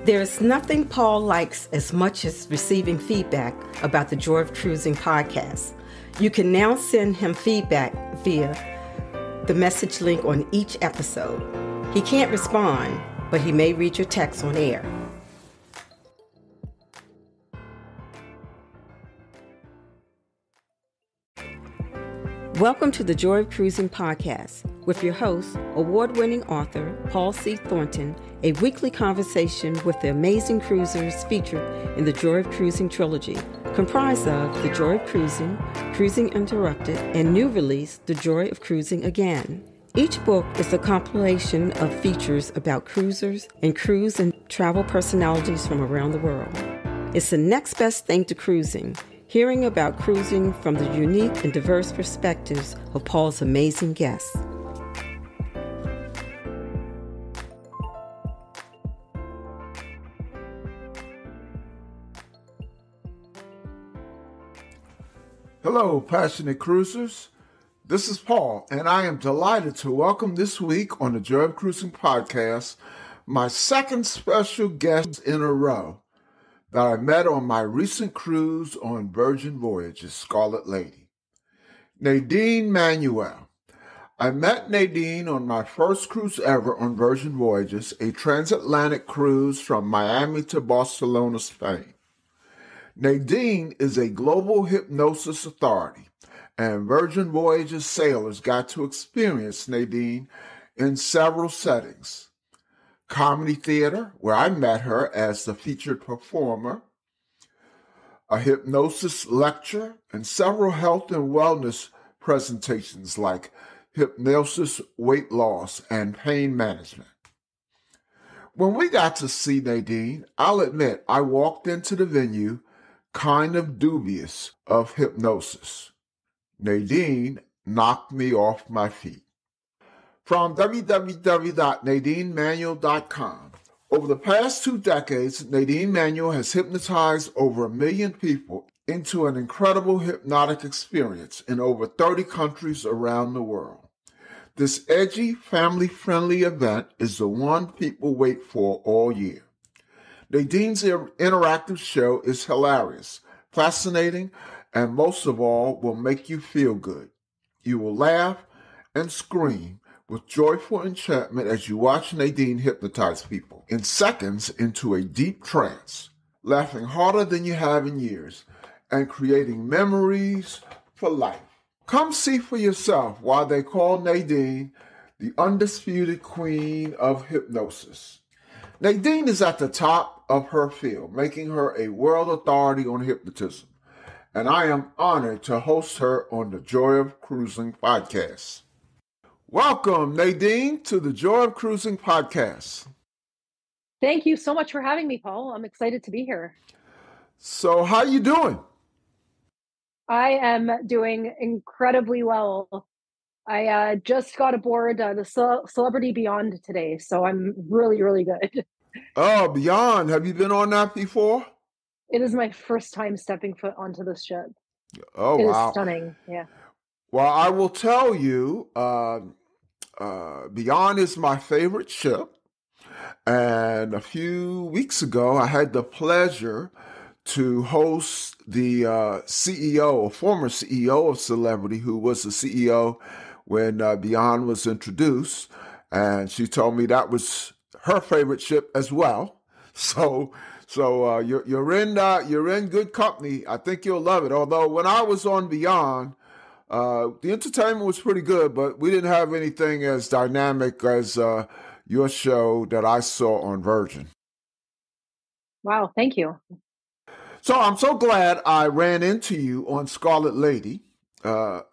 There's nothing Paul likes as much as receiving feedback about the Joy of Cruising podcast. You can now send him feedback via the message link on each episode. He can't respond, but he may read your text on air. Welcome to the Joy of Cruising podcast with your host, award-winning author Paul C. Thornton, a weekly conversation with the amazing cruisers featured in the Joy of Cruising trilogy, comprised of The Joy of Cruising, Cruising Interrupted, and new release, The Joy of Cruising Again. Each book is a compilation of features about cruisers and cruise and travel personalities from around the world. It's the next best thing to cruising, hearing about cruising from the unique and diverse perspectives of Paul's amazing guests. Hello, passionate cruisers. This is Paul, and I am delighted to welcome this week on the Joy of Cruising podcast my second special guest in a row that I met on my recent cruise on Virgin Voyages Scarlet Lady, Nadeen Manuel. I met Nadeen on my first cruise ever on Virgin Voyages, a transatlantic cruise from Miami to Barcelona, Spain. Nadeen is a global hypnosis authority, and Virgin Voyages sailors got to experience Nadeen in several settings. Comedy theater, where I met her as the featured performer, a hypnosis lecture, and several health and wellness presentations like hypnosis, weight loss, and pain management. When we got to see Nadeen, I'll admit I walked into the venue kind of dubious of hypnosis. Nadeen knocked me off my feet. From www.nadeenmanuel.com. Over the past 2 decades, Nadeen Manuel has hypnotized over 1 million people into an incredible hypnotic experience in over 30 countries around the world. This edgy, family-friendly event is the one people wait for all year. Nadeen's interactive show is hilarious, fascinating, and most of all, will make you feel good. You will laugh and scream with joyful enchantment as you watch Nadeen hypnotize people in seconds into a deep trance, laughing harder than you have in years, and creating memories for life. Come see for yourself why they call Nadeen the undisputed queen of hypnosis. Nadeen is at the top of her field, making her a world authority on hypnotism, and I am honored to host her on the Joy of Cruising podcast. Welcome, Nadeen, to the Joy of Cruising podcast. Thank you so much for having me, Paul. I'm excited to be here. So, how you doing? I am doing incredibly well. I just got aboard the Celebrity Beyond today, so I'm really, really good. Oh, Beyond. Have you been on that before? It is my first time stepping foot onto this ship. Oh, wow. It is stunning, yeah. Well, I will tell you, Beyond is my favorite ship. And a few weeks ago, I had the pleasure to host the CEO, a former CEO of Celebrity, who was the CEO when Beyond was introduced. And she told me that was her favorite ship as well. So you're in good company. I think you'll love it. Although when I was on Beyond, the entertainment was pretty good, but we didn't have anything as dynamic as your show that I saw on Virgin. Wow, thank you. So I'm so glad I ran into you on Scarlet Lady. A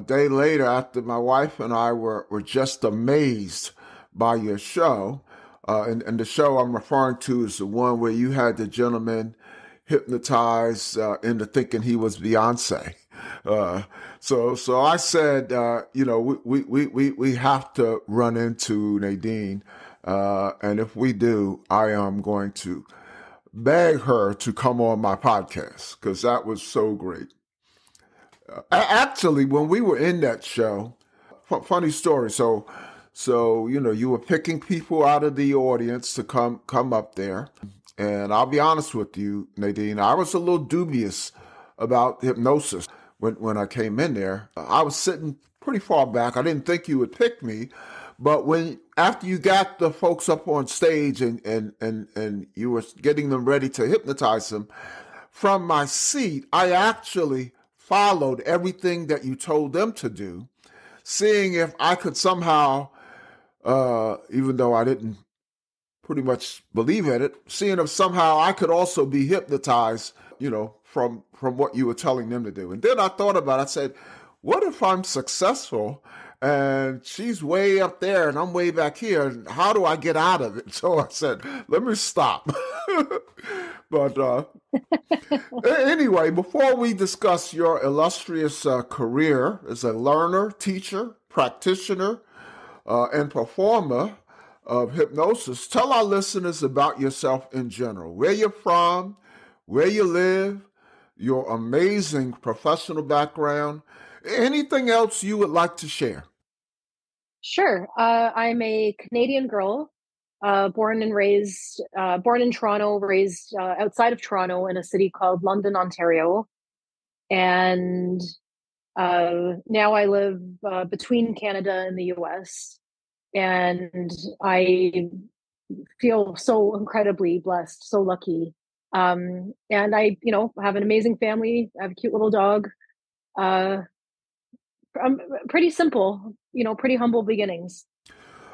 day later, after my wife and I were just amazed by your show. And the show I'm referring to is the one where you had the gentleman hypnotized into thinking he was Beyonce. So I said, we have to run into Nadeen. And if we do, I am going to beg her to come on my podcast because that was so great. Actually, when we were in that show, funny story. So So, you were picking people out of the audience to come up there. And I'll be honest with you, Nadeen, I was a little dubious about hypnosis when I came in there. I was sitting pretty far back. I didn't think you would pick me. But after you got the folks up on stage and you were getting them ready to hypnotize them, from my seat, I actually followed everything that you told them to do, seeing if I could somehow, even though I didn't pretty much believe in it, seeing if somehow I could also be hypnotized, from what you were telling them to do. And then I thought about it. I said, what if I'm successful and she's way up there and I'm way back here? How do I get out of it? So I said, let me stop. But anyway, before we discuss your illustrious career as a learner, teacher, practitioner, and performer of hypnosis, tell our listeners about yourself in general, where you're from, where you live, your amazing professional background, anything else you would like to share. Sure. I'm a Canadian girl, born in Toronto, raised outside of Toronto in a city called London, Ontario. And now I live between Canada and the US. And I feel so incredibly blessed, so lucky. And I, have an amazing family. I have a cute little dog. I'm pretty simple, pretty humble beginnings.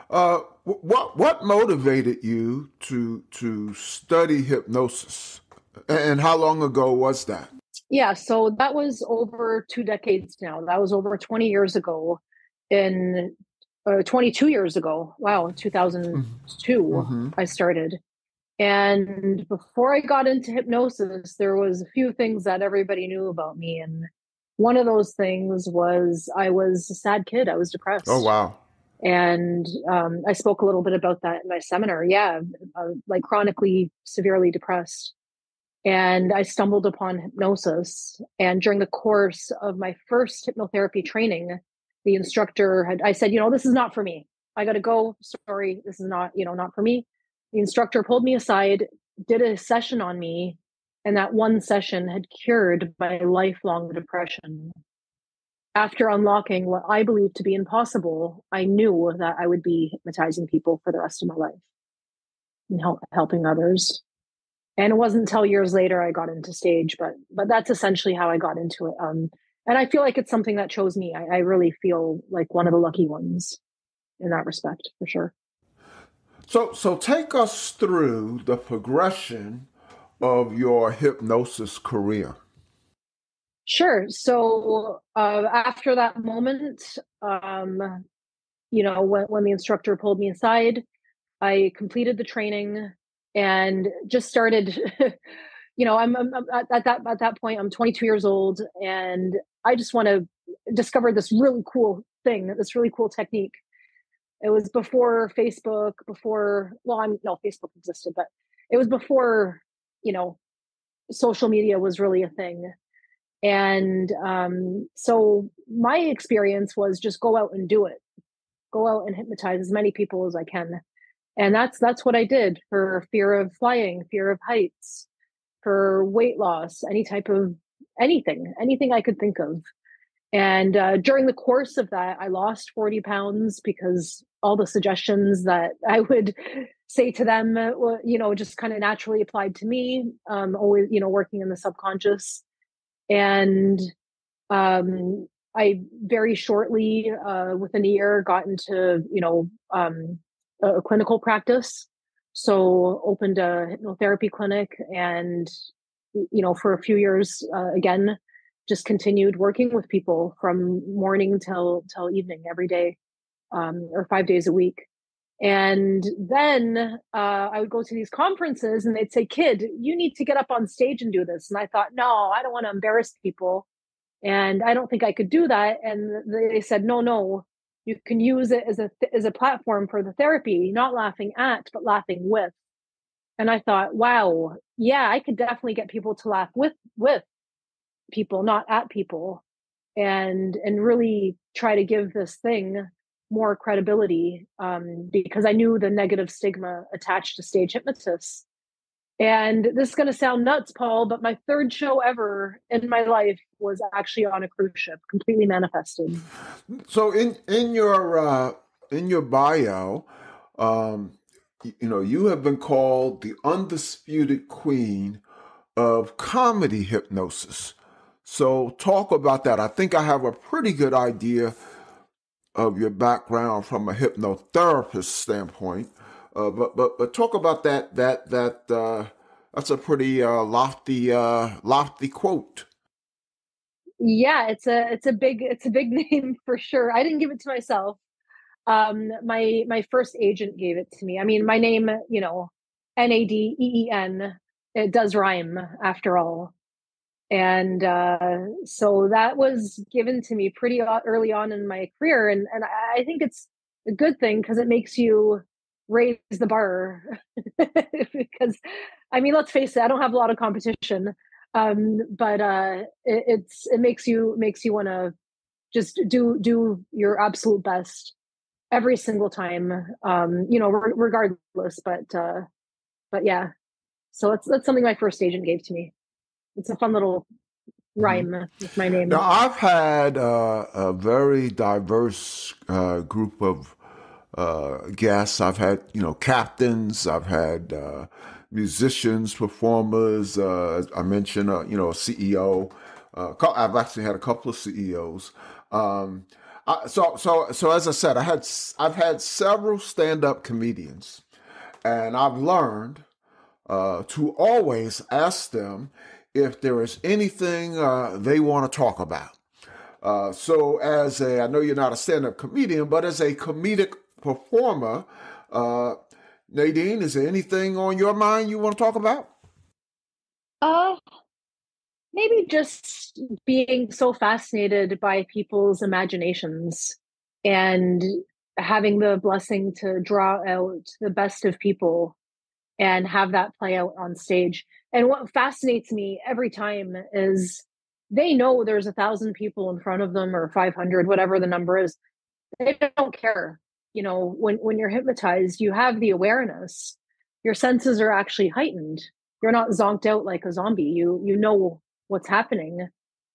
What motivated you to study hypnosis, and how long ago was that? Yeah, so that was over 2 decades now. That was over 20 years ago, 22 years ago. Wow, 2002, Mm-hmm. I started. And before I got into hypnosis, there was a few things that everybody knew about me. And one of those things was I was a sad kid. I was depressed. Oh, wow. And I spoke a little bit about that in my seminar. Yeah, like chronically, severely depressed. And I stumbled upon hypnosis. And during the course of my first hypnotherapy training, the instructor I said, this is not for me. I got to go. Sorry, this is not, not for me. The instructor pulled me aside, did a session on me. And that one session had cured my lifelong depression. After unlocking what I believed to be impossible, I knew that I would be hypnotizing people for the rest of my life and helping others. And it wasn't until years later I got into stage, but that's essentially how I got into it. And I feel like it's something that chose me. I really feel like one of the lucky ones in that respect, for sure. So take us through the progression of your hypnosis career. Sure. So after that moment, when the instructor pulled me aside, I completed the training and just started. I'm at that point, I'm 22 years old, and I just want to discover this really cool thing, this really cool technique. It was before Facebook, Facebook existed, but it was before, social media was really a thing. And so my experience was just go out and do it. Go out and hypnotize as many people as I can. And that's what I did for fear of flying, fear of heights, for weight loss, anything I could think of. And during the course of that, I lost 40 pounds because all the suggestions that I would say to them, just kind of naturally applied to me, always, working in the subconscious. And I very shortly, within a year, got into, a clinical practice. So opened a hypnotherapy clinic and, for a few years, again, just continued working with people from morning till evening every day, or 5 days a week. And then I would go to these conferences and they'd say, "Kid, you need to get up on stage and do this." And I thought, no, I don't want to embarrass people. And I don't think I could do that. And they said, no, you can use it as a platform for the therapy, not laughing at, but laughing with. And I thought, wow, yeah, I could definitely get people to laugh with people, not at people, and really try to give this thing more credibility because I knew the negative stigma attached to stage hypnotists. And this is going to sound nuts, Paul, but my third show ever in my life was actually on a cruise ship, completely manifested. So in your bio, you have been called the undisputed queen of comedy hypnosis. So talk about that. I think I have a pretty good idea of your background from a hypnotherapist standpoint. But talk about that. That's a pretty lofty quote. Yeah, it's a big name for sure. I didn't give it to myself. My first agent gave it to me. I mean, my name, Nadeen, it does rhyme after all. And so that was given to me pretty early on in my career. And I think it's a good thing because it makes you raise the bar. Because, I mean, let's face it, I don't have a lot of competition. But it makes you want to just do your absolute best every single time, regardless. But yeah, so that's something my first agent gave to me. It's a fun little rhyme with my name. Now, I've had a very diverse group of guests. I've had, captains. I've had musicians, performers. I mentioned, a CEO. I've actually had a couple of CEOs. So as I said, I've had several stand-up comedians, and I've learned to always ask them if there is anything they want to talk about. So I know you're not a stand-up comedian, but as a comedic performer, Nadeen, is there anything on your mind you want to talk about? Maybe just being so fascinated by people's imaginations and having the blessing to draw out the best of people and have that play out on stage. And what fascinates me every time is they know there's 1,000 people in front of them or 500, whatever the number is. They don't care. When you're hypnotized, you have the awareness. Your senses are actually heightened. You're not zonked out like a zombie. You know what's happening,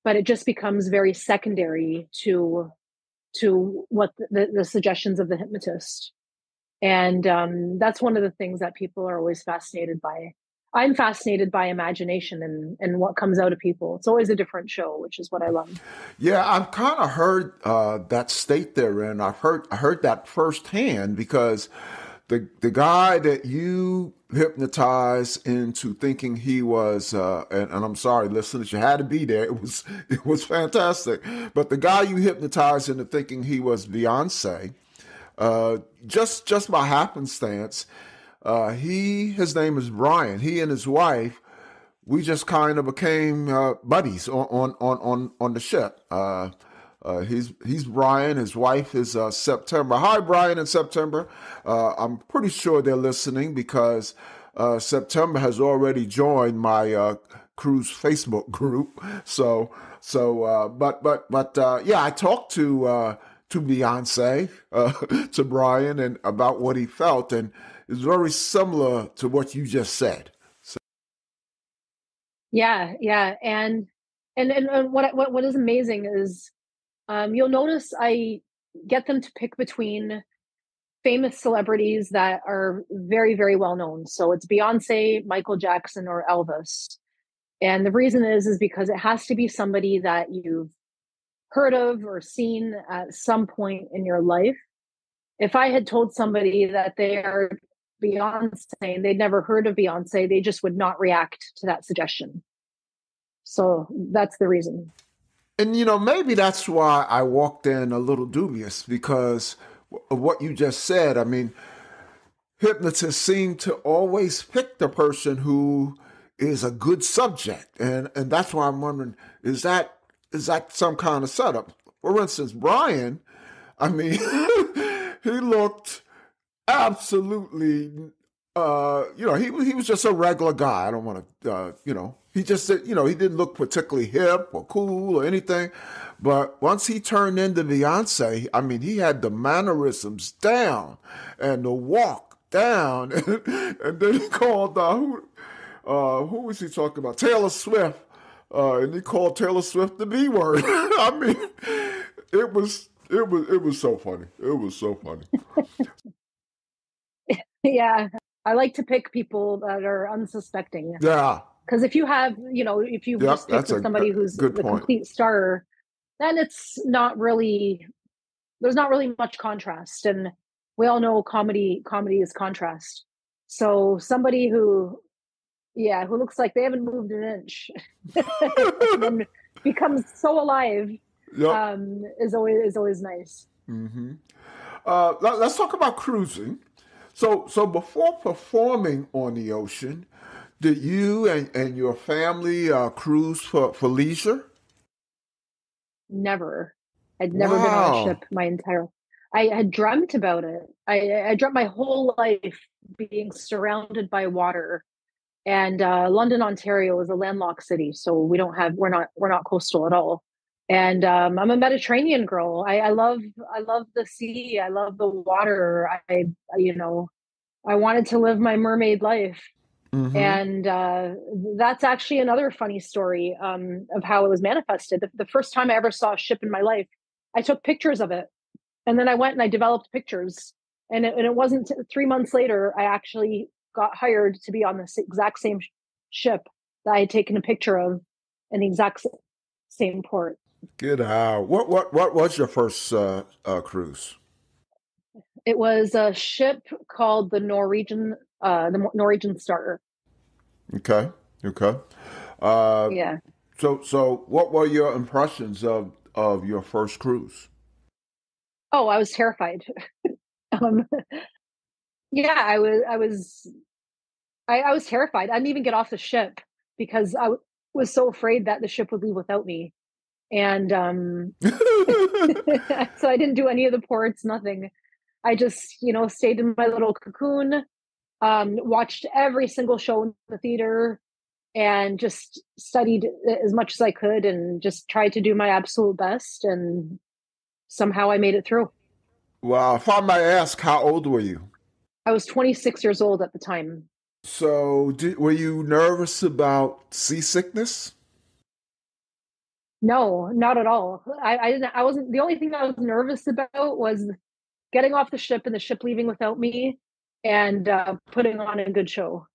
but it just becomes very secondary to what the suggestions of the hypnotist. And that's one of the things that people are always fascinated by. I'm fascinated by imagination and what comes out of people. It's always a different show, which is what I love. Yeah, I've kind of heard that state they're in. I heard that firsthand because the guy that you hypnotized into thinking he was, and I'm sorry, listeners, you had to be there. It was fantastic. But the guy you hypnotized into thinking he was Beyonce, just by happenstance, his name is Brian. He and his wife, we just kind of became buddies on the ship. He's Brian. His wife is September. Hi, Brian and September. I'm pretty sure they're listening because September has already joined my cruise Facebook group. Yeah, I talked to Beyonce, to Brian, and about what he felt, and it's very similar to what you just said. So. Yeah, and what is amazing is you'll notice I get them to pick between famous celebrities that are very, very well known. So it's Beyonce, Michael Jackson, or Elvis. And the reason is because it has to be somebody that you've heard of or seen at some point in your life. If I had told somebody that they are Beyonce and they'd never heard of Beyonce, they just would not react to that suggestion. So that's the reason. And, maybe that's why I walked in a little dubious because of what you just said. I mean, hypnotists seem to always pick the person who is a good subject. And that's why I'm wondering, is that some kind of setup? For instance, Brian, I mean, he looked absolutely, he was just a regular guy. I don't want to, He just said, you know, he didn't look particularly hip or cool or anything. But once he turned into Beyonce, I mean, he had the mannerisms down and the walk down. And then he called, who was he talking about? Taylor Swift. And he called Taylor Swift the B word. I mean, it was so funny. It was so funny. Yeah. I like to pick people that are unsuspecting. Yeah. Because if you've just picked with somebody who's the complete star, then it's not really, there's not really much contrast. And we all know comedy is contrast. So somebody who looks like they haven't moved an inch and then becomes so alive, is always nice. Mm-hmm. Let's talk about cruising. So before performing on the ocean, did you and your family cruise for leisure? Never. I'd never been on a ship my entire. I had dreamt about it. I dreamt my whole life being surrounded by water. And London, Ontario is a landlocked city, so we're not coastal at all. And I'm a Mediterranean girl. I love the sea. I love the water. I wanted to live my mermaid life. Mm-hmm. And that's actually another funny story of how it was manifested. The first time I ever saw a ship in my life, I took pictures of it. And then I went and I developed pictures. And it wasn't 3 months later, I actually got hired to be on this exact same ship that I had taken a picture of in the exact same port. Get out. What was your first cruise? It was a ship called the Norwegian Star. Okay. Yeah. So what were your impressions of your first cruise? Oh, I was terrified. Yeah, I was terrified. I didn't even get off the ship because I was so afraid that the ship would leave without me. And so I didn't do any of the ports, nothing. I just, stayed in my little cocoon, watched every single show in the theater, and just studied as much as I could and just tried to do my absolute best. And somehow I made it through. Well, if I may ask, how old were you? I was 26 years old at the time. So were you nervous about seasickness? No, not at all. I wasn't. The only thing I was nervous about was getting off the ship and the ship leaving without me, and putting on a good show.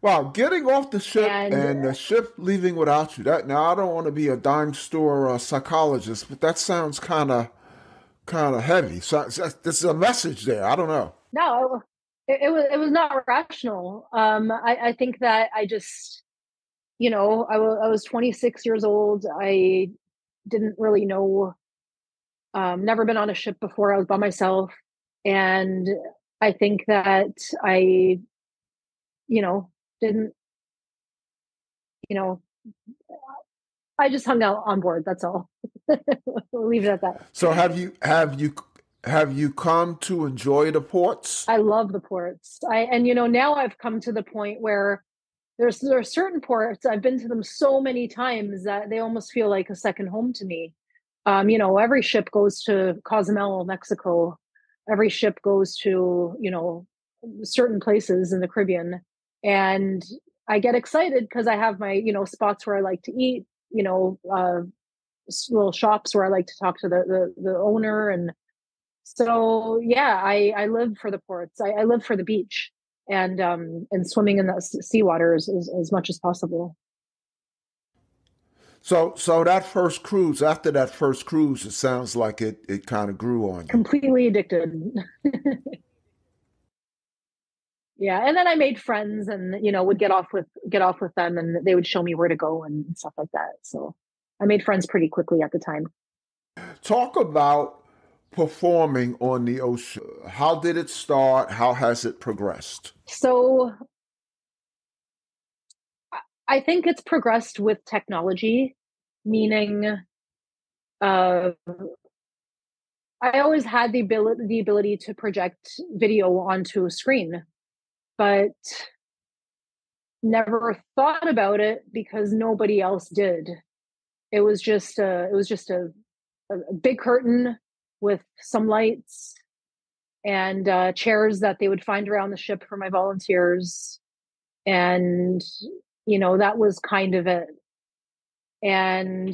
Wow, getting off the ship and the ship leaving without you. Now I don't want to be a dime store psychologist, but that sounds kind of heavy. So there's a message there. I don't know. No, it was not rational. I think that I just, I was 26 years old. I didn't really know. Never been on a ship before. I was by myself, and I think that I, didn't, I just hung out on board. That's all. We'll leave it at that. So have you come to enjoy the ports? I love the ports. Now I've come to the point where there are certain ports, I've been to them so many times that they almost feel like a second home to me. Every ship goes to Cozumel, Mexico. Every ship goes to, certain places in the Caribbean. And I get excited because I have my, spots where I like to eat, little shops where I like to talk to the owner. And so, yeah, I live for the ports. I live for the beach and swimming in the seawater as much as possible. So that first cruise, after that first cruise, it sounds like it kind of grew on you. Completely addicted. Yeah, and then I made friends, and would get off with them, and they would show me where to go and stuff like that. So I made friends pretty quickly at the time. Talk about performing on the ocean. How did it start? How has it progressed? So I think it's progressed with technology, meaning I always had the ability to project video onto a screen, but never thought about it because nobody else did. It was just a big curtain with some lights and chairs that they would find around the ship for my volunteers. And, that was kind of it. And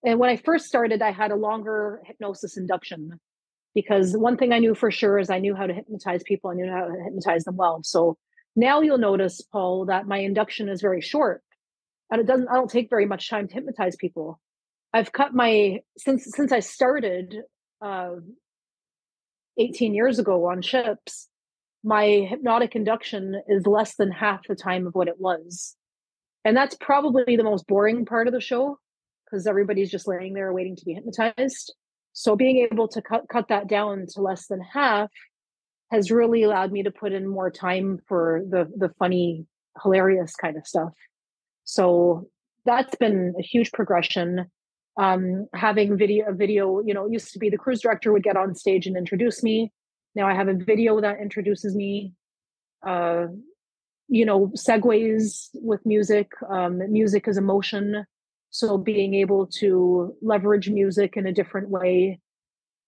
when I first started, I had a longer hypnosis induction because one thing I knew for sure is I knew how to hypnotize people. I knew how to hypnotize them well. So now you'll notice, Paul, that my induction is very short, and I don't take very much time to hypnotize people. I've cut since I started 18 years ago on ships, my hypnotic induction is less than half the time of what it was. And that's probably the most boring part of the show because everybody's just laying there waiting to be hypnotized. So being able to cut that down to less than half has really allowed me to put in more time for the funny, hilarious kind of stuff. So that's been a huge progression. Having video, it used to be the cruise director would get on stage and introduce me. Now I have a video that introduces me. Segues with music. Music is emotion. So being able to leverage music in a different way.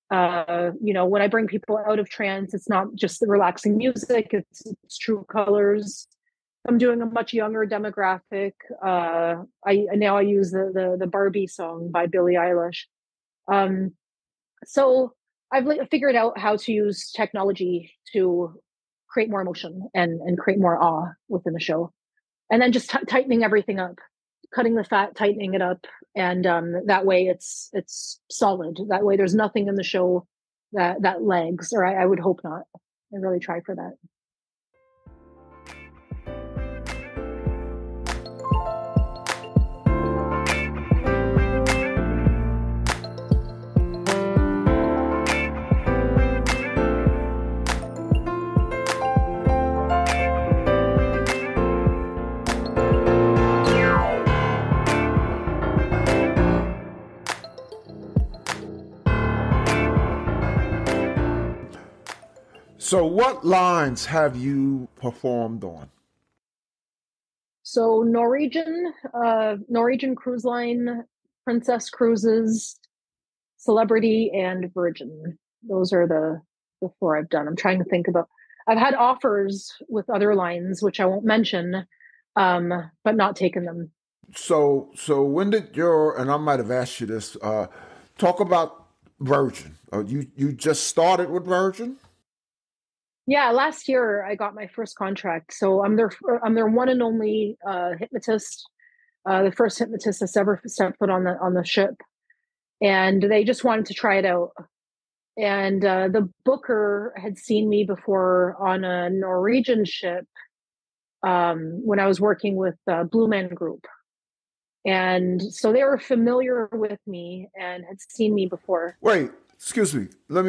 When I bring people out of trance, it's not just the relaxing music, it's true colors. I'm doing a much younger demographic. I use the Barbie song by Billie Eilish. So I've figured out how to use technology to create more emotion and create more awe within the show. And then just tightening everything up, cutting the fat, tightening it up. And that way it's solid. That way there's nothing in the show that lags, or I would hope not. I really try for that. So what lines have you performed on? So Norwegian Cruise Line, Princess Cruises, Celebrity, and Virgin. Those are the four I've done. I'm trying to think about. I've had offers with other lines, which I won't mention, but not taken them. So when did and I might have asked you this, talk about Virgin. You just started with Virgin? Yeah, last year I got my first contract. So I'm their one and only hypnotist, the first hypnotist that's ever stepped foot on the ship, and they just wanted to try it out. And the booker had seen me before on a Norwegian ship when I was working with Blue Man Group, and so they were familiar with me and had seen me before. Wait, excuse me. Let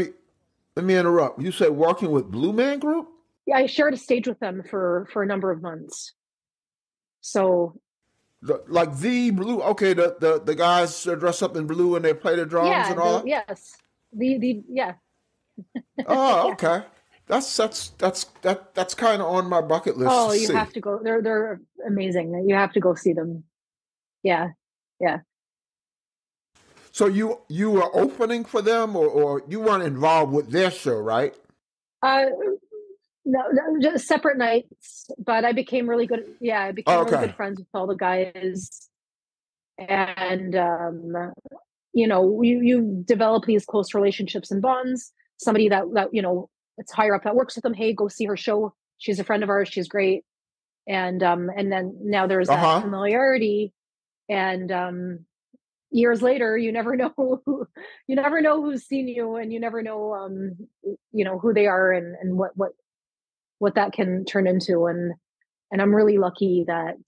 me interrupt. You said working with Blue Man Group? Yeah, I shared a stage with them for a number of months. So, like the blue. Okay, the guys dress up in blue and they play the drums and all. Yes, yeah. Oh, okay. That's kind of on my bucket list. Oh, you have to go. They're amazing. You have to go see them. Yeah. So you were opening for them, or you weren't involved with their show, right? No, just separate nights. But I became really good. Yeah, I became really good friends with all the guys, and you develop these close relationships and bonds. Somebody that it's higher up that works with them. Hey, go see her show. She's a friend of ours. She's great. And then now there's that familiarity, and years later, you never know who's seen you, and you never know who they are and what that can turn into. And I'm really lucky that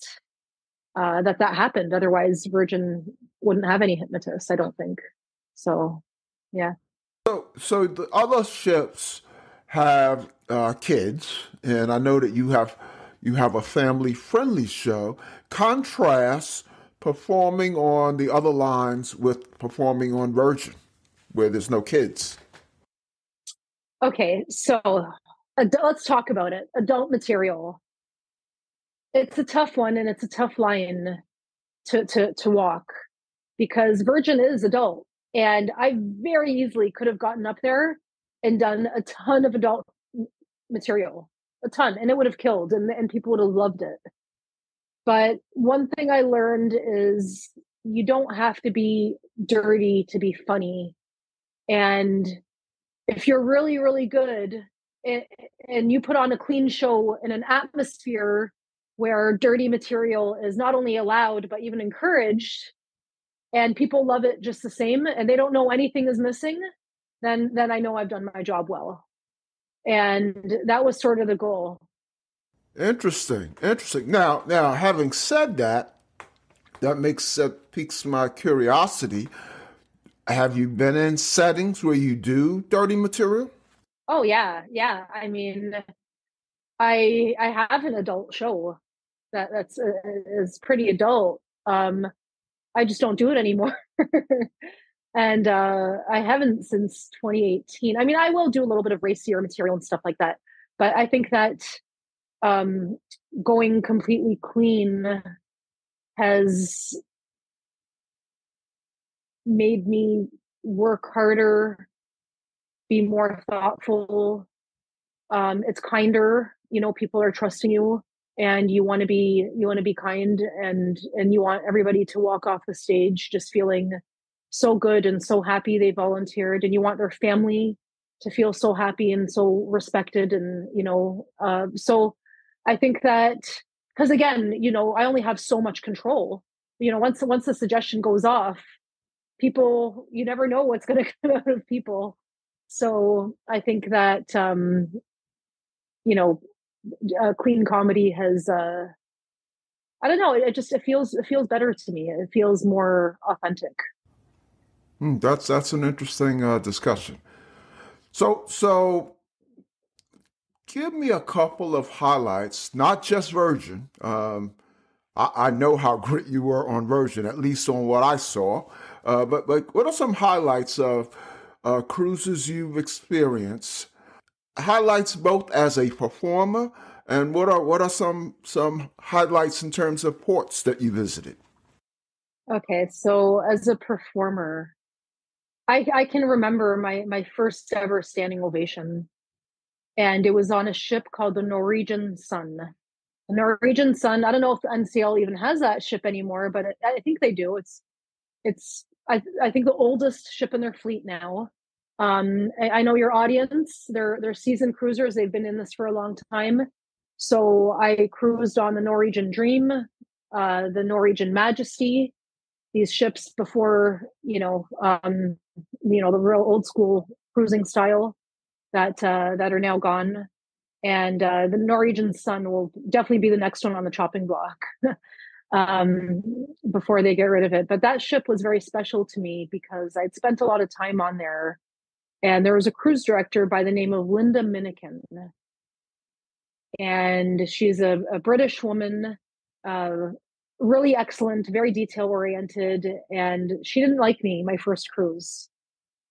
that happened. Otherwise, Virgin wouldn't have any hypnotists, I don't think. So, yeah. So the other ships have kids, and I know that you have a family-friendly show. Contrast performing on the other lines with performing on Virgin, where there's no kids. Okay, so let's talk about it. Adult material. It's a tough one, and it's a tough line to walk, because Virgin is adult, and I very easily could have gotten up there and done a ton of adult material, a ton, and it would have killed, and people would have loved it. But one thing I learned is you don't have to be dirty to be funny. And if you're really, really good and you put on a clean show in an atmosphere where dirty material is not only allowed, but even encouraged, and people love it just the same, and they don't know anything is missing, then I know I've done my job well. And that was sort of the goal. Interesting. Now, having said that, that piques my curiosity. Have you been in settings where you do dirty material? Oh yeah. I mean, I have an adult show that's is pretty adult. I just don't do it anymore. And I haven't since 2018. I mean, I will do a little bit of racier material and stuff like that, but I think that going completely clean has made me work harder, be more thoughtful. It's kinder, people are trusting you, and you want to be kind, and you want everybody to walk off the stage just feeling so good and so happy they volunteered, and you want their family to feel so happy and so respected. And so I think that, because again, I only have so much control. Once the suggestion goes off, people, you never know what's going to come out of people. So I think that clean comedy has I don't know, it feels better to me. It feels more authentic. That's an interesting discussion. So give me a couple of highlights, not just Virgin. I know how great you were on Virgin, at least on what I saw. But what are some highlights of cruises you've experienced? Highlights both as a performer, and what are some highlights in terms of ports that you visited? Okay, so as a performer, I can remember my first ever standing ovation, and it was on a ship called the Norwegian Sun. The Norwegian Sun. I don't know if NCL even has that ship anymore, but I think they do. I think the oldest ship in their fleet now. I know your audience. They're seasoned cruisers. They've been in this for a long time. So I cruised on the Norwegian Dream, the Norwegian Majesty. These ships before, the real old school cruising style that are now gone. And the Norwegian Sun will definitely be the next one on the chopping block before they get rid of it. But that ship was very special to me because I'd spent a lot of time on there. And there was a cruise director by the name of Linda Minikin. And she's a British woman, really excellent, very detail oriented. And she didn't like me my first cruise.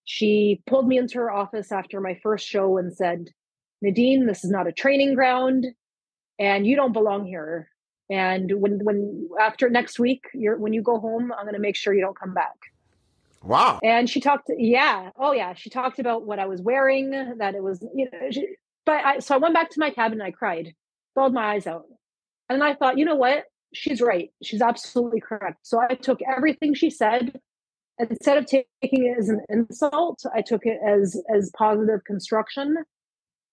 She pulled me into her office after my first show and said, "Nadeen, this is not a training ground, and you don't belong here. And when after next week, when you go home, I'm going to make sure you don't come back." Wow. And she talked, she talked about what I was wearing, that it was, so I went back to my cabin and I cried, bawled my eyes out. And I thought, you know what? She's right. She's absolutely correct. So I took everything she said. Instead of taking it as an insult, I took it as positive construction.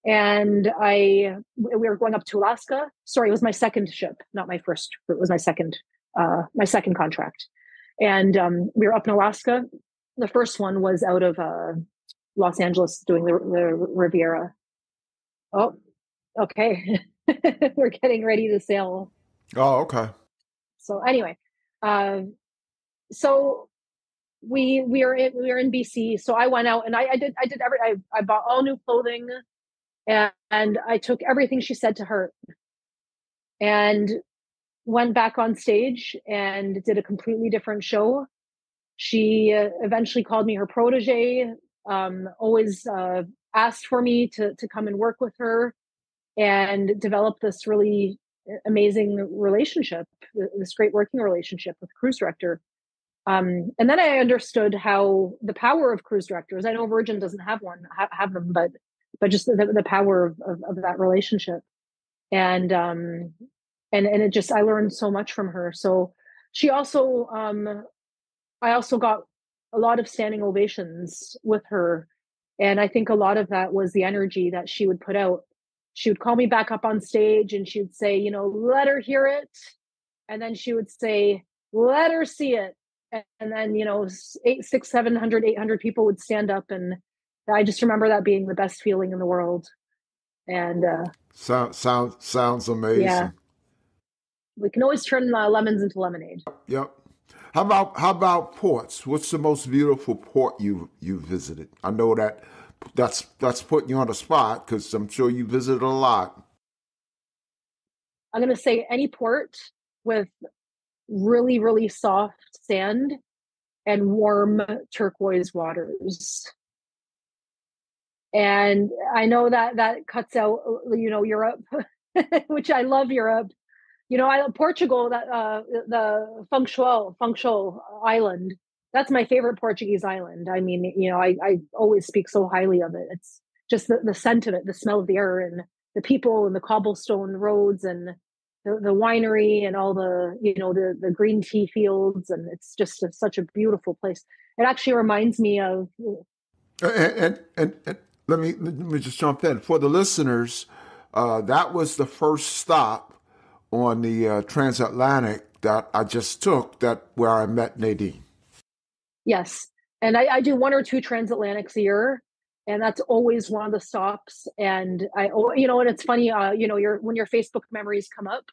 And we were going up to Alaska. Sorry, it was my second ship, not my first. It was my second contract. And we were up in Alaska. The first one was out of Los Angeles doing the Riviera. Oh, okay. We're getting ready to sail. Oh, okay. So anyway, so we were in BC. So I went out and I bought all new clothing, and I took everything she said to heart, and went back on stage and did a completely different show. She eventually called me her protege, always asked for me to come and work with her and develop this really amazing relationship, this great working relationship with cruise director. And then I understood how the power of cruise directors. I know Virgin doesn't have have them, but just the power of that relationship. And it just, I learned so much from her. So she also, I also got a lot of standing ovations with her. And I think a lot of that was the energy that she would put out. She would call me back up on stage and she would say, you know, let her hear it. And then she would say, let her see it. And then, you know, 800 people would stand up. And I just remember that being the best feeling in the world. And sounds amazing. Yeah. We can always turn lemons into lemonade. Yep. How about ports? What's the most beautiful port you visited? I know that's putting you on the spot because I'm sure you visited a lot. I'm going to say any port with really, really soft sand and warm turquoise waters. And I know that cuts out, you know, Europe, which I love Europe. You know, Portugal, that the Funchal island, that's my favorite Portuguese island. I mean, you know, I always speak so highly of it. It's just the scent of it, the smell of the air, and the people, and the cobblestone roads, and the winery, and all the, you know, the green tea fields, and it's just such a beautiful place. It actually reminds me of. And let me just jump in for the listeners. That was the first stop on the transatlantic that I just took, where I met Nadeen. Yes. And I do 1 or 2 transatlantics a year, and that's always one of the stops. And you know, and it's funny, you know, when your Facebook memories come up,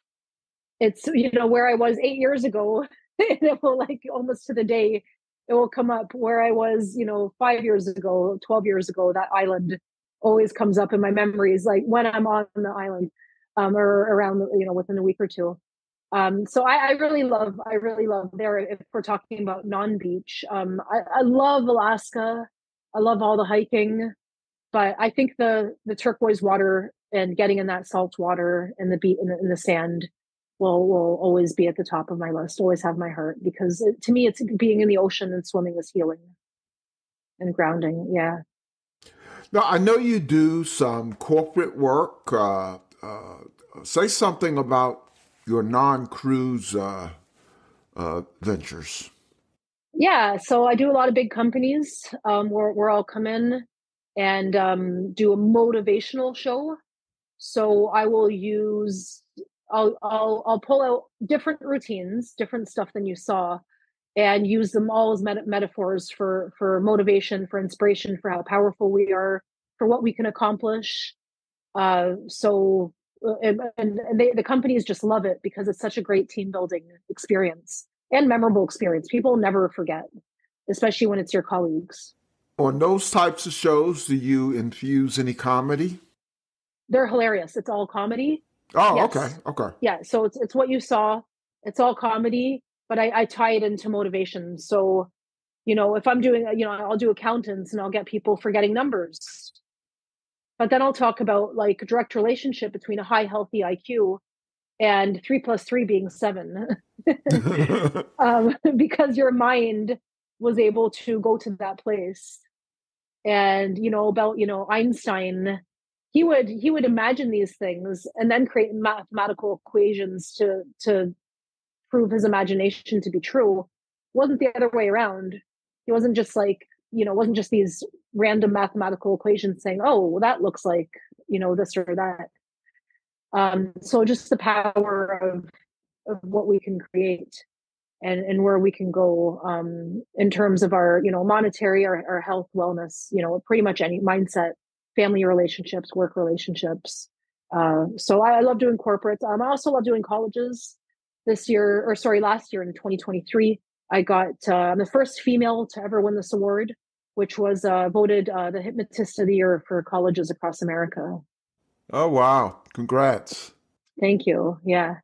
it's, you know, where I was 8 years ago, and it will, like, almost to the day, it will come up where I was, you know, 5 years ago, 12 years ago. That island always comes up in my memories, like when I'm on the island. Or around, you know, within a week or two. So I really love there. If we're talking about non-beach, I love Alaska. I love all the hiking, but I think the turquoise water and getting in that salt water and the beach in the sand will always be at the top of my list. Always have my heart, because to me, it's being in the ocean and swimming is healing and grounding. Yeah. Now I know you do some corporate work. Say something about your non-cruise ventures. Yeah, so I do a lot of big companies where I'll come in and do a motivational show. So I will I'll pull out different routines, different stuff than you saw, and use them all as metaphors for motivation, for inspiration, for how powerful we are, for what we can accomplish. The companies just love it because it's such a great team building experience and memorable experience. People never forget, especially when it's your colleagues. On those types of shows, do you infuse any comedy? They're hilarious. It's all comedy. Oh, yes. Okay. Yeah, so it's what you saw. It's all comedy, but I tie it into motivation. So, you know, if I'm doing, you know, I'll do accountants and I'll get people forgetting numbers. But then I'll talk about, like, a direct relationship between a high, healthy IQ and 3 + 3 being 7. Because your mind was able to go to that place. And, you know, about, you know, Einstein, he would imagine these things and then create mathematical equations to prove his imagination to be true. It wasn't the other way around. He wasn't just like, you know, it wasn't just these random mathematical equations saying, oh, well, that looks like, you know, this or that. So just the power of what we can create and where we can go in terms of our, you know, monetary, our health, wellness, you know, pretty much any mindset, family relationships, work relationships. So I love doing corporates. I also love doing colleges. Last year in 2023, I got I'm the first female to ever win this award, which was voted the Hypnotist of the Year for colleges across America. Oh, wow. Congrats. Thank you. Yeah.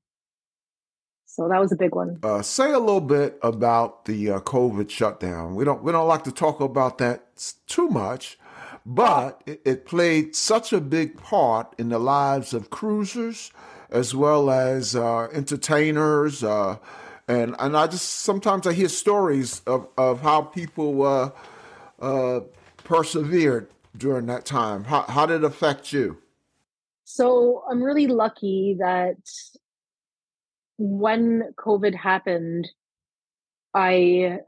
So that was a big one. Say a little bit about the COVID shutdown. We don't like to talk about that too much, but it played such a big part in the lives of cruisers as well as entertainers. And I just sometimes I hear stories of how people persevered during that time. How did it affect you? So I'm really lucky that when COVID happened, I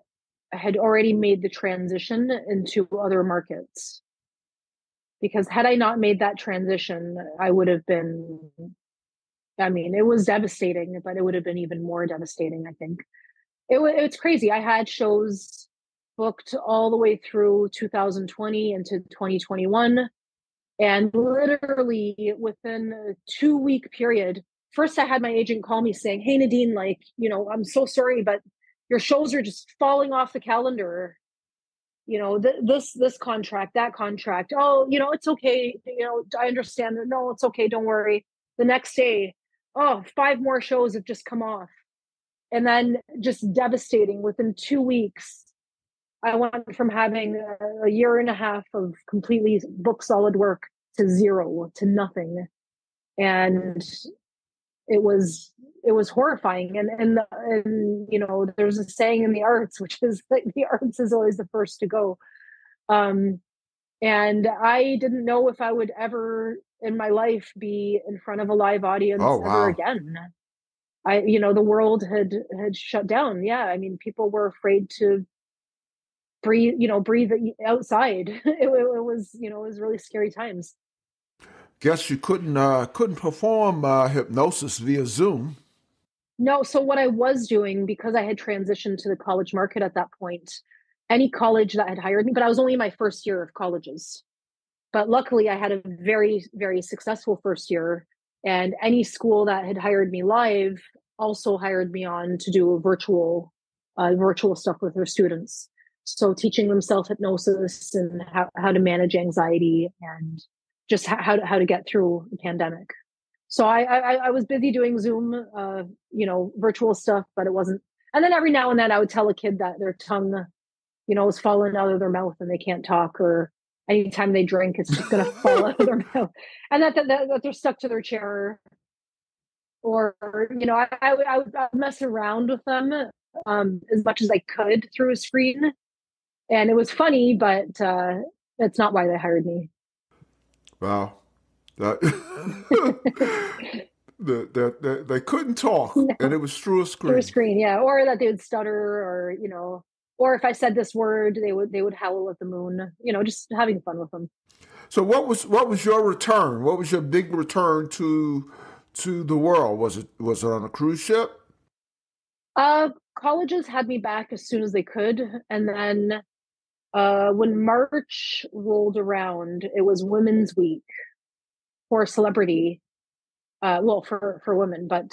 had already made the transition into other markets. Because had I not made that transition, I would have been, I mean, it was devastating, but it would have been even more devastating, I think. It's crazy. I had shows booked all the way through 2020 into 2021. And literally within a 2-week period, first I had my agent call me saying, "Hey, Nadeen, like, I'm so sorry, but your shows are just falling off the calendar. This contract, that contract. Oh, it's okay. I understand that. No, it's okay. Don't worry." The next day, oh, 5 more shows have just come off. And then just devastating within 2 weeks. I went from having a year and a half of completely book solid work to zero, to nothing. And it was horrifying. And there's a saying in the arts, which is like the arts is always the first to go. And I didn't know if I would ever in my life be in front of a live audience Oh, ever wow. again. The world had shut down. Yeah. I mean, people were afraid to breathe outside. It was, it was really scary times. Guess you couldn't perform hypnosis via Zoom. No, so what I was doing, because I had transitioned to the college market at that point, any college that had hired me, but I was only in my first year of colleges. But luckily I had a very, very successful first year, and any school that had hired me live also hired me on to do virtual stuff with their students. So teaching them self-hypnosis and how to manage anxiety and just how to get through the pandemic. So I was busy doing Zoom, virtual stuff, but it wasn't. And then every now and then I would tell a kid that their tongue, is falling out of their mouth and they can't talk, or anytime they drink, it's just going to fall out of their mouth, and that they're stuck to their chair. Or, I would mess around with them as much as I could through a screen. And it was funny, but that's not why they hired me. Wow. That, they couldn't talk, No. and it was through a screen. Through a screen, yeah. Or that they would stutter, or, or if I said this word, they would howl at the moon, just having fun with them. So what was your return? What was your big return to the world? Was it on a cruise ship? Colleges had me back as soon as they could. And then when March rolled around, it was Women's Week for Celebrity. For women, but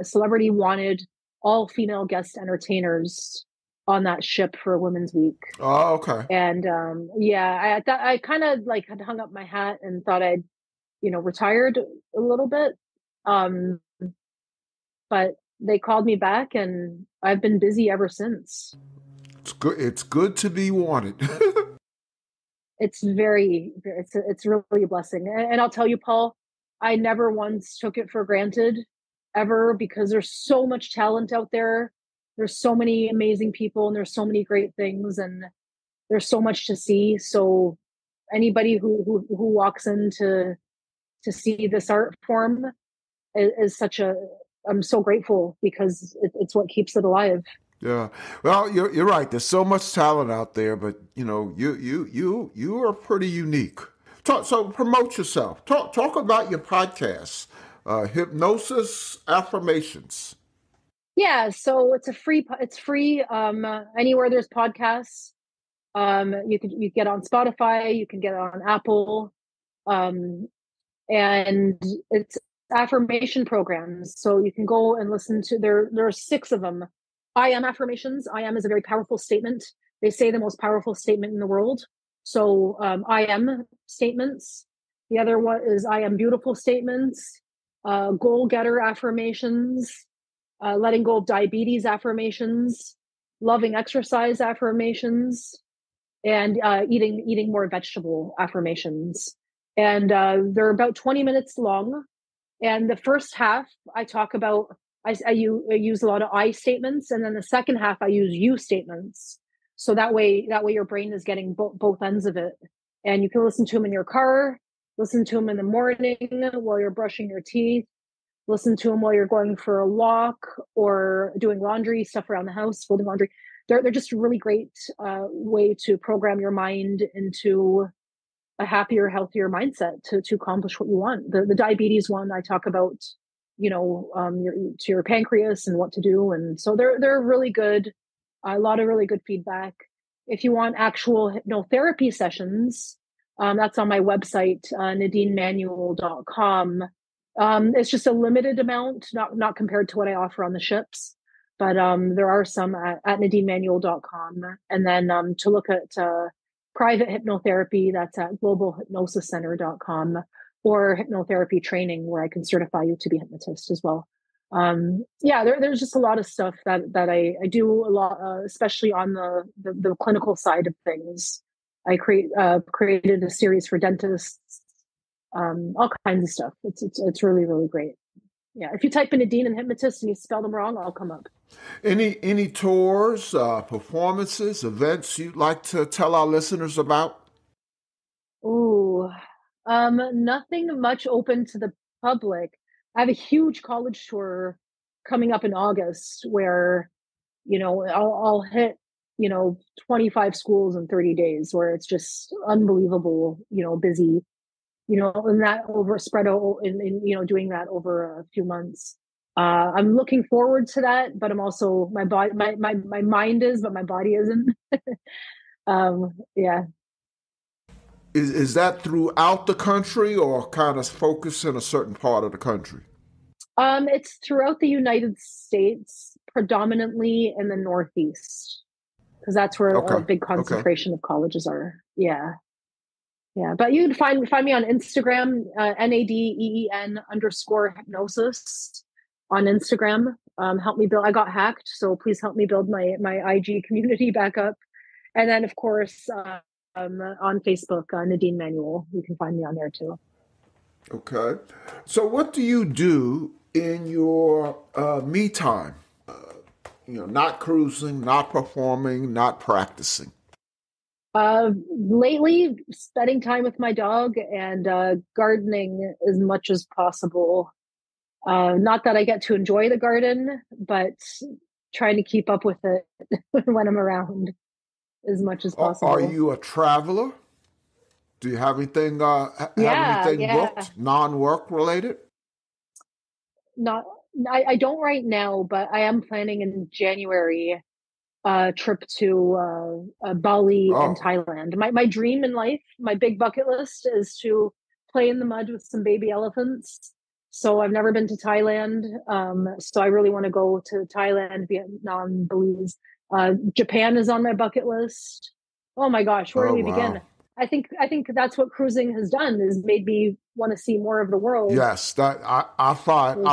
Celebrity wanted all female guest entertainers on that ship for Women's Week. Oh, okay. And I kind of like had hung up my hat and thought I'd, retired a little bit. But they called me back, and I've been busy ever since. It's good to be wanted. It's really a blessing. And I'll tell you, Paul, I never once took it for granted ever, because there's so much talent out there. There's so many amazing people, and there's so many great things, and there's so much to see. So anybody who walks in to see this art form is I'm so grateful, because it's what keeps it alive. Yeah. Well, you're right. There's so much talent out there, but you are pretty unique. So promote yourself. Talk about your podcast, Hypnosis Affirmations. Yeah, so it's free. Anywhere there's podcasts. You get on Spotify, you can get it on Apple, and it's affirmation programs. So you can go and listen to there are 6 of them. I am affirmations. I am is a very powerful statement. They say the most powerful statement in the world. So I am statements. The other one is I am beautiful statements. Goal getter affirmations. Letting go of diabetes affirmations. Loving exercise affirmations. And eating more vegetable affirmations. And they're about 20 minutes long. And the first half, I talk about, I use a lot of I statements. And then the second half, I use you statements. So that way your brain is getting both ends of it. And you can listen to them in your car, listen to them in the morning while you're brushing your teeth, listen to them while you're going for a walk or doing laundry, stuff around the house, folding laundry. They're just a really great way to program your mind into a happier, healthier mindset to accomplish what you want. The diabetes one, I talk about, your pancreas and what to do. And so they're really good. A lot of really good feedback. If you want actual hypnotherapy sessions, that's on my website, nadeenmanuel.com. It's just a limited amount, not compared to what I offer on the ships, but there are some at nadeenmanuel.com. And then to look at private hypnotherapy, that's at globalhypnosiscenter.com, or hypnotherapy training, where I can certify you to be a hypnotist as well. There's just a lot of stuff that I do a lot, especially on the clinical side of things. I created a series for dentists, all kinds of stuff. It's really, really great. Yeah, if you type in Nadeen and hypnotist and you spell them wrong, I'll come up. Any tours, performances, events you'd like to tell our listeners about? Ooh, nothing much open to the public. I have a huge college tour coming up in August where, I'll hit, 25 schools in 30 days, where it's just unbelievable, busy, and that spread out in doing that over a few months. I'm looking forward to that, but I'm also, my body, my mind is, but my body isn't. Yeah. Is that throughout the country or kind of focused in a certain part of the country? It's throughout the United States, predominantly in the Northeast, because that's where a big concentration of colleges are. Yeah. Yeah. But you can find me on Instagram, NADEEN_hypnosis on Instagram. Help me build, I got hacked, so please help me build my IG community back up. And then of course, on Facebook, Nadeen Manuel. You can find me on there too. Okay. So what do you do in your me time? Not cruising, not performing, not practicing. Lately, spending time with my dog and gardening as much as possible. Not that I get to enjoy the garden, but trying to keep up with it when I'm around as much as possible. Are you a traveler? Do you have anything booked, non-work related? Not, I don't right now, but I am planning in January a trip to Bali and Thailand. My dream in life, my big bucket list, is to play in the mud with some baby elephants. So I've never been to Thailand. So I really want to go to Thailand, Vietnam, Belize. Japan is on my bucket list. Oh my gosh, where do we begin? I think that's what cruising has done, is made me want to see more of the world. Yes, that I find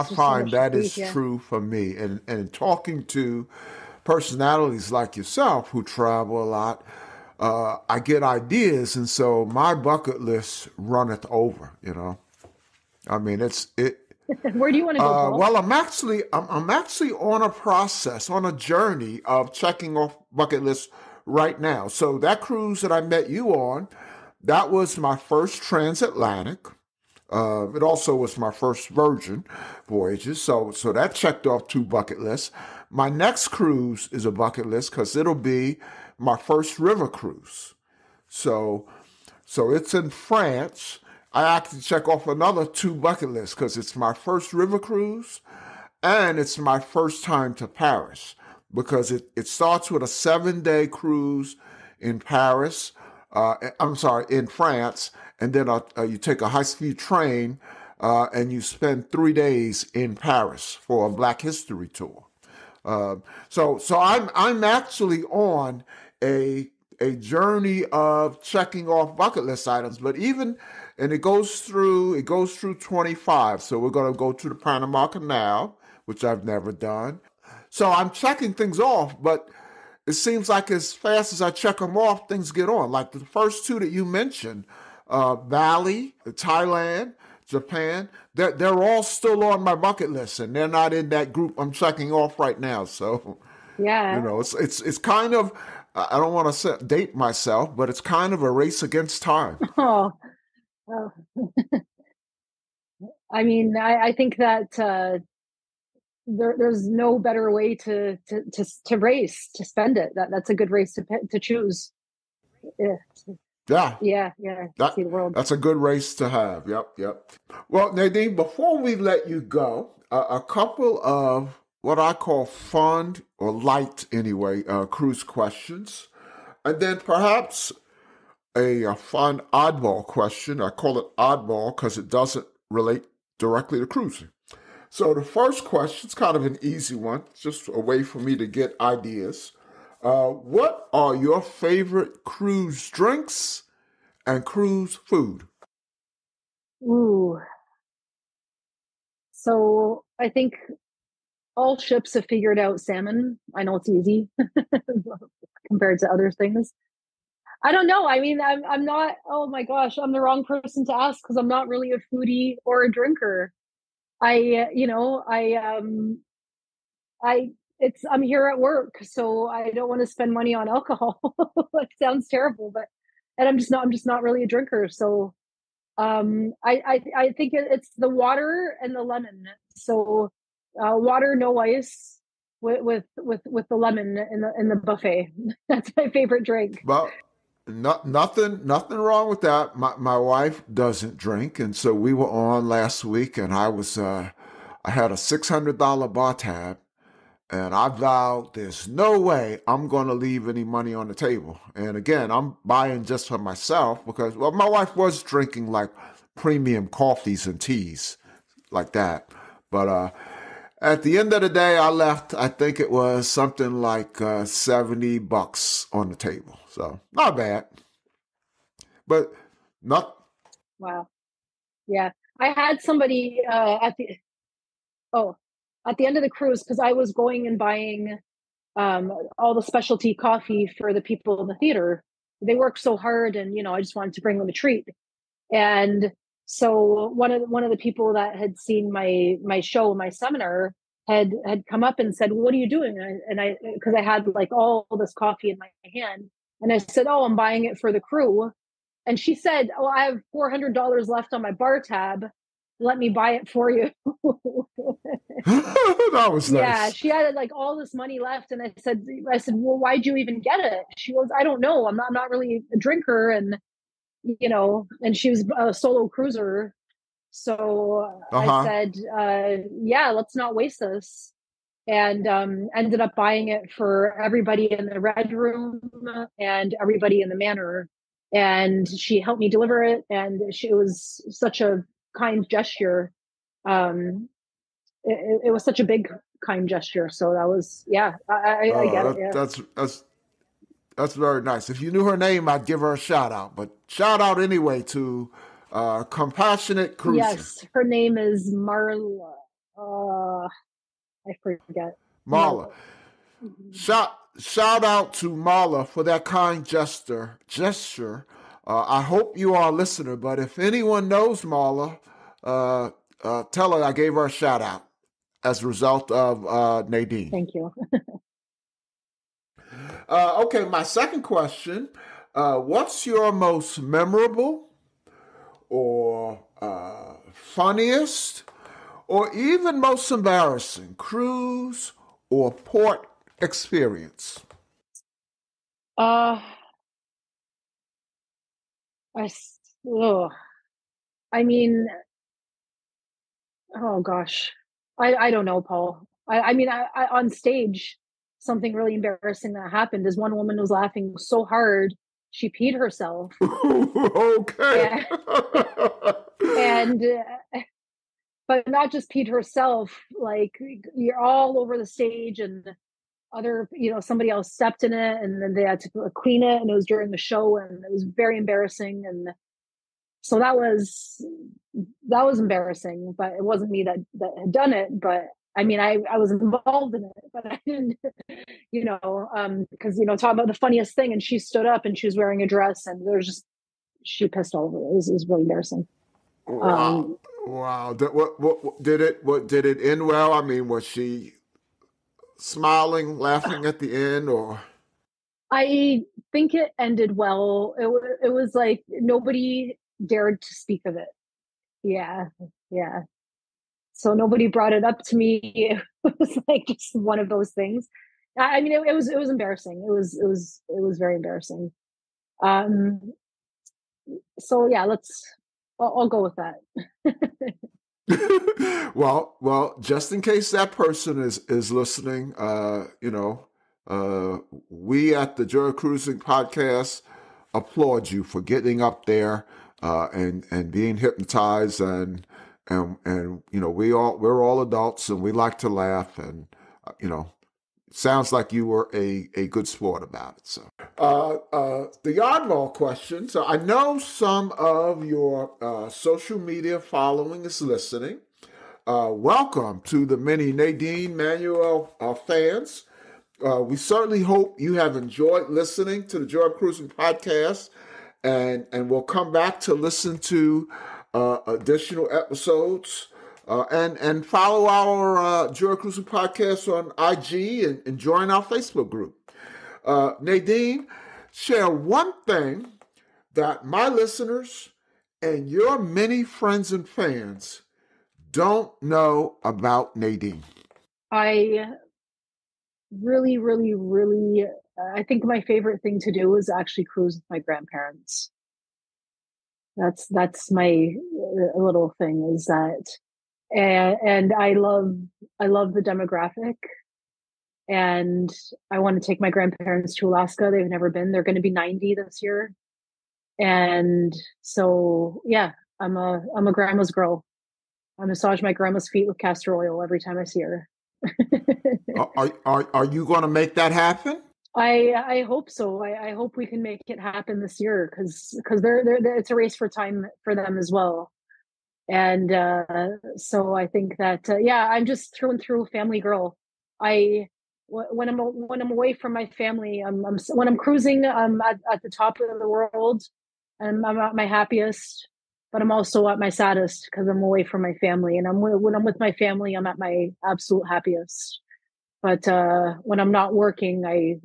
that is true for me. And talking to personalities like yourself who travel a lot, I get ideas, and so my bucket list runneth over. I mean, it. Where do you want to go, Paul? Well, I'm actually on a journey of checking off bucket lists right now. So that cruise that I met you on, that was my first transatlantic. It also was my first Virgin Voyages. So that checked off 2 bucket lists. My next cruise is a bucket list because it'll be my first river cruise. So it's in France. I actually check off another 2 bucket lists because it's my first river cruise and it's my first time to Paris, because it starts with a 7-day cruise in Paris. In France, and then you take a high-speed train and you spend 3 days in Paris for a Black History tour. So I'm actually on a journey of checking off bucket list items, but it goes through 25. So we're going to go to the Panama Canal, which I've never done. So I'm checking things off, but it seems like as fast as I check them off, things get on. Like the first 2 that you mentioned, Bali, Thailand, Japan. They're all still on my bucket list, and they're not in that group I'm checking off right now. So, Yeah. it's kind of, I don't want to date myself, but it's kind of a race against time. Oh, oh. I mean, I think that there's no better way to race, to spend it. That's a good race to choose. Yeah, Yeah, yeah. See the world. that's a good race to have. Yep. Well, Nadeen, before we let you go, a couple of what I call fun or light, anyway, cruise questions, and then perhaps a fun oddball question. I call it oddball because it doesn't relate directly to cruising. So the first question is kind of an easy one, just a way for me to get ideas. What are your favorite cruise drinks and cruise food? Ooh. So I think all ships have figured out salmon. I know it's easy compared to other things. I don't know. I mean, I'm not. Oh my gosh, I'm the wrong person to ask because I'm not really a foodie or a drinker. I I'm here at work, so I don't want to spend money on alcohol. That sounds terrible, but and I'm just not really a drinker. So I think it's the water and the lemon. So water, no ice, with the lemon in the buffet. That's my favorite drink. Well, nothing wrong with that. My wife doesn't drink, and so we were on last week, and I had a $600 bar tab, and I vowed there's no way I'm going to leave any money on the table. And again, I'm buying just for myself because, well, my wife was drinking like premium coffees and teas like that. But at the end of the day, I left, I think it was something like $70 on the table. So not bad, but not. Wow. Yeah. I had somebody at the end of the cruise, because I was going and buying all the specialty coffee for the people in the theater. They work so hard, and I just wanted to bring them a treat. And so one of the people that had seen my show, my seminar, had come up and said, well, "What are you doing?" And I because I had like all this coffee in my hand, and I said, "Oh, I'm buying it for the crew." And she said, "Oh, I have $400 left on my bar tab. Let me buy it for you." That was Yeah, nice. she had like all this money left, and I said, "Well, why'd you even get it?" She goes, "I don't know. I'm not really a drinker, and and she was a solo cruiser." So I Uh-huh. said, "Yeah, let's not waste this." And ended up buying it for everybody in the red room and everybody in the manor. And she helped me deliver it, and it was such a kind gesture. Um, it was such a big kind gesture. So that was, yeah, I get it. Yeah. That's very nice. If you knew her name, I'd give her a shout out. But shout out anyway to Compassionate Cruiser. Yes, her name is Marla. I forget. Marla. Shout out to Marla for that kind gesture. I hope you are a listener, but if anyone knows Marla, tell her I gave her a shout out as a result of Nadeen. Thank you. Okay, my second question. What's your most memorable or funniest or even most embarrassing cruise or port experience? Uh, I, ugh. I mean, oh gosh, I don't know, Paul. I mean, on stage, something really embarrassing that happened is one woman was laughing so hard she peed herself. Okay. And, and but not just peed herself, like you're all over the stage, and other, somebody else stepped in it, and then they had to clean it, and it was during the show, and it was very embarrassing. And so that was embarrassing, but it wasn't me that had done it. But I mean, I was involved in it, but I didn't, because talk about the funniest thing. And she stood up, and she was wearing a dress, and she pissed all over it. It was really embarrassing. Wow. Wow. Did it end well? I mean, was she smiling, laughing at the end, or? I think it ended well. It was like nobody dared to speak of it. Yeah, yeah. So nobody brought it up to me. It was like just one of those things. I mean, it was embarrassing. It was very embarrassing. Um, so yeah, I'll go with that. Well, just in case that person is listening, we at the Joy Cruising Podcast applaud you for getting up there and being hypnotized and we're all adults and we like to laugh and sounds like you were a good sport about it. So the oddball question. So I know some of your social media following is listening. Welcome to the many Nadeen Manuel fans. We certainly hope you have enjoyed listening to the Joy of Cruising podcast, and we'll come back to listen to additional episodes. And follow our Joy of Cruising podcast on IG and join our Facebook group. Nadeen, share one thing that my listeners and your many friends and fans don't know about Nadeen. I really, really, really, I think my favorite thing to do is actually cruise with my grandparents. That's my little thing is that, and I love the demographic, and I want to take my grandparents to Alaska. They've never been. They're going to be 90 this year, and so yeah, I'm a grandma's girl. I massage my grandma's feet with castor oil every time I see her. Are you going to make that happen? I hope so. I hope we can make it happen this year because they're it's a race for time for them as well. And so I think that I'm just through and through family girl. When I'm away from my family, when I'm cruising, I'm at the top of the world, and I'm at my happiest. But I'm also at my saddest because I'm away from my family. And when I'm with my family, I'm at my absolute happiest. But when I'm not working, I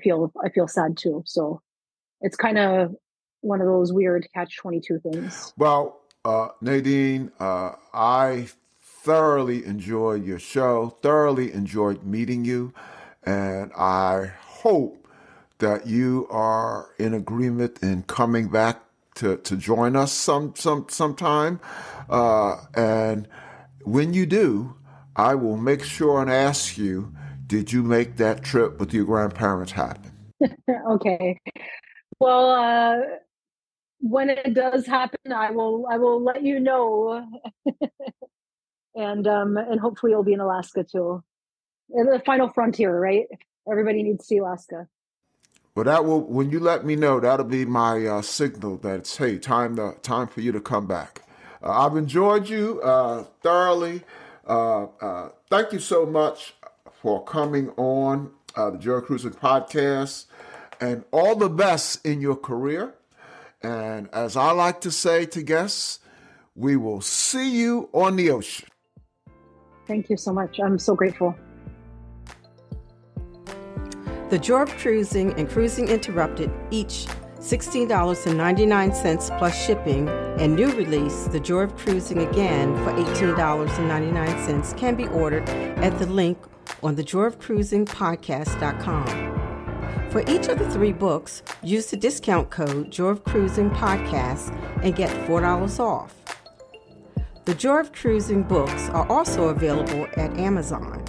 feel sad too. So it's kind of one of those weird catch-22 things. Well, Nadeen, I thoroughly enjoyed your show, thoroughly enjoyed meeting you, and I hope that you are in agreement in coming back to join us sometime. And when you do, I will make sure and ask you, did you make that trip with your grandparents happen? Okay. Well, when it does happen, I will let you know. And hopefully you'll be in Alaska too. The final frontier, right? Everybody needs to see Alaska. Well, when you let me know, that'll be my signal that it's, hey, time for you to come back. I've enjoyed you thoroughly. Thank you so much for coming on the Joy Cruising Podcast, and all the best in your career. And as I like to say to guests, we will see you on the ocean. Thank you so much. I'm so grateful. The Joy of Cruising and Cruising Interrupted, each $16.99 plus shipping, and new release, The Joy of Cruising Again, for $18.99, can be ordered at the link on thejoyofcruisingpodcast.com. For each of the 3 books, use the discount code Joy of Cruising Podcast and get $4 off. The Joy of Cruising books are also available at Amazon.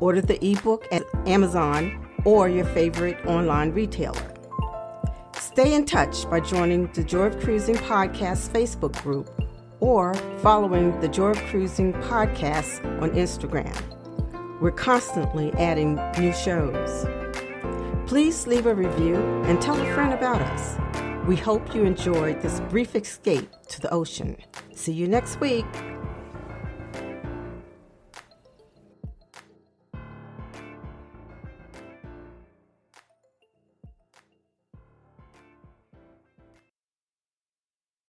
Order the ebook at Amazon or your favorite online retailer. Stay in touch by joining the Joy of Cruising Podcast Facebook group or following the Joy of Cruising Podcast on Instagram. We're constantly adding new shows. Please leave a review and tell a friend about us. We hope you enjoyed this brief escape to the ocean. See you next week.